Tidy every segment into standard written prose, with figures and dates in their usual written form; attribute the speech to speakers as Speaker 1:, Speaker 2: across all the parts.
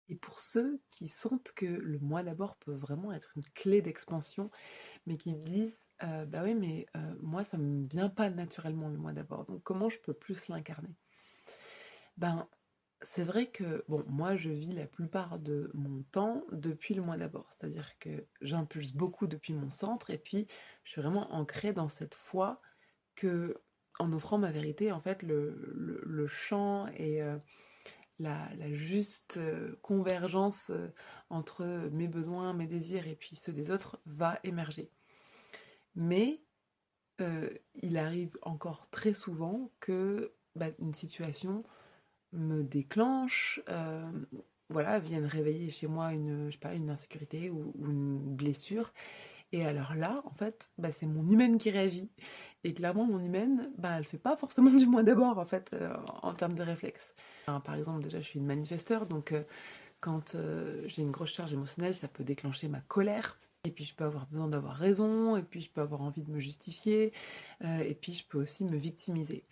Speaker 1: Et pour ceux qui sentent que le moi d'abord peut vraiment être une clé d'expansion, mais qui me disent bah oui, mais moi ça me vient pas naturellement le moi d'abord, donc comment je peux plus l'incarner? Ben, c'est vrai que, bon, moi je vis la plupart de mon temps depuis le moi d'abord, c'est-à-dire que j'impulse beaucoup depuis mon centre, et puis je suis vraiment ancrée dans cette foi que, en offrant ma vérité, en fait, le champ et la juste convergence entre mes besoins, mes désirs et puis ceux des autres va émerger. Mais il arrive encore très souvent que une situation me déclenche, voilà, vienne réveiller chez moi une, je sais pas, une insécurité ou une blessure. Et alors là, en fait, c'est mon humaine qui réagit. Et clairement, mon humaine, elle fait pas forcément du moi d'abord, en fait, en termes de réflexe. Enfin, par exemple, déjà, je suis une manifesteur, donc quand j'ai une grosse charge émotionnelle, ça peut déclencher ma colère. Et puis je peux avoir besoin d'avoir raison, et puis je peux avoir envie de me justifier, et puis je peux aussi me victimiser.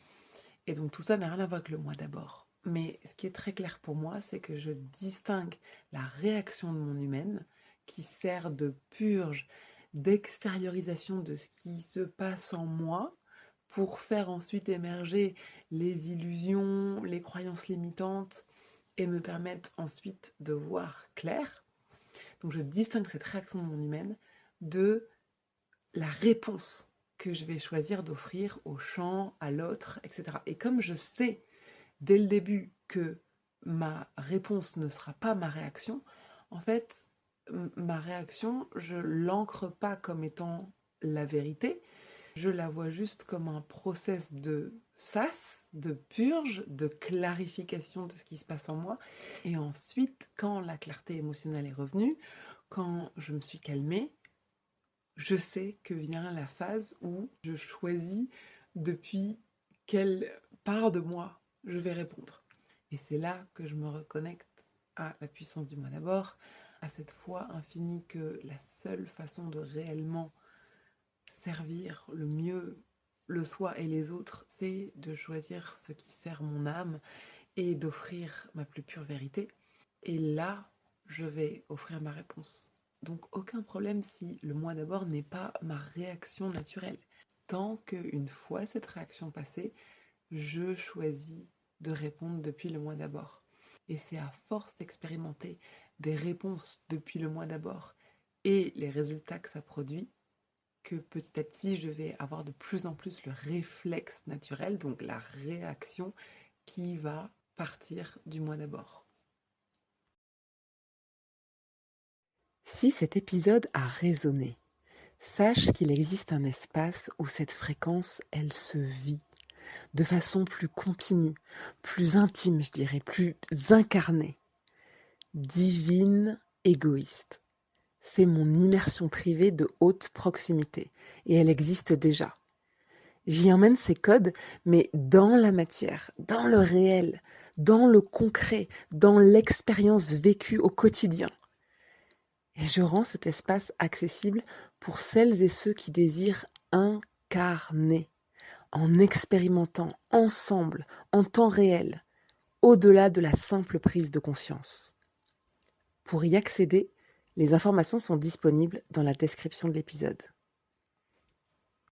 Speaker 1: Et donc tout ça n'a rien à voir avec le moi d'abord. Mais ce qui est très clair pour moi, c'est que je distingue la réaction de mon humaine, qui sert de purge, d'extériorisation de ce qui se passe en moi, pour faire ensuite émerger les illusions, les croyances limitantes, et me permettre ensuite de voir clair. Donc je distingue cette réaction de mon humaine de la réponse que je vais choisir d'offrir au champ, à l'autre, etc. Et comme je sais dès le début que ma réponse ne sera pas ma réaction, en fait, ma réaction, je l'ancre pas comme étant la vérité, je la vois juste comme un process de sas, de purge, de clarification de ce qui se passe en moi. Et ensuite, quand la clarté émotionnelle est revenue, quand je me suis calmée, je sais que vient la phase où je choisis depuis quelle part de moi je vais répondre. Et c'est là que je me reconnecte à la puissance du moi d'abord, à cette foi infinie que la seule façon de réellement servir le mieux le soi et les autres, c'est de choisir ce qui sert mon âme et d'offrir ma plus pure vérité. Et là, je vais offrir ma réponse. Donc aucun problème si le moi d'abord n'est pas ma réaction naturelle. Tant qu'une fois cette réaction passée, je choisis de répondre depuis le moi d'abord. Et c'est à force d'expérimenter des réponses depuis le moi d'abord et les résultats que ça produit, que petit à petit, je vais avoir de plus en plus le réflexe naturel, donc la réaction qui va partir du moi d'abord. Si cet épisode a résonné, sache qu'il existe un espace où cette fréquence, elle se vit de façon plus continue, plus intime, je dirais, plus incarnée. Divine égoïste. C'est mon immersion privée de haute proximité et elle existe déjà. J'y emmène ces codes, mais dans la matière, dans le réel, dans le concret, dans l'expérience vécue au quotidien. Et je rends cet espace accessible pour celles et ceux qui désirent incarner, en expérimentant ensemble, en temps réel, au-delà de la simple prise de conscience. Pour y accéder, les informations sont disponibles dans la description de l'épisode.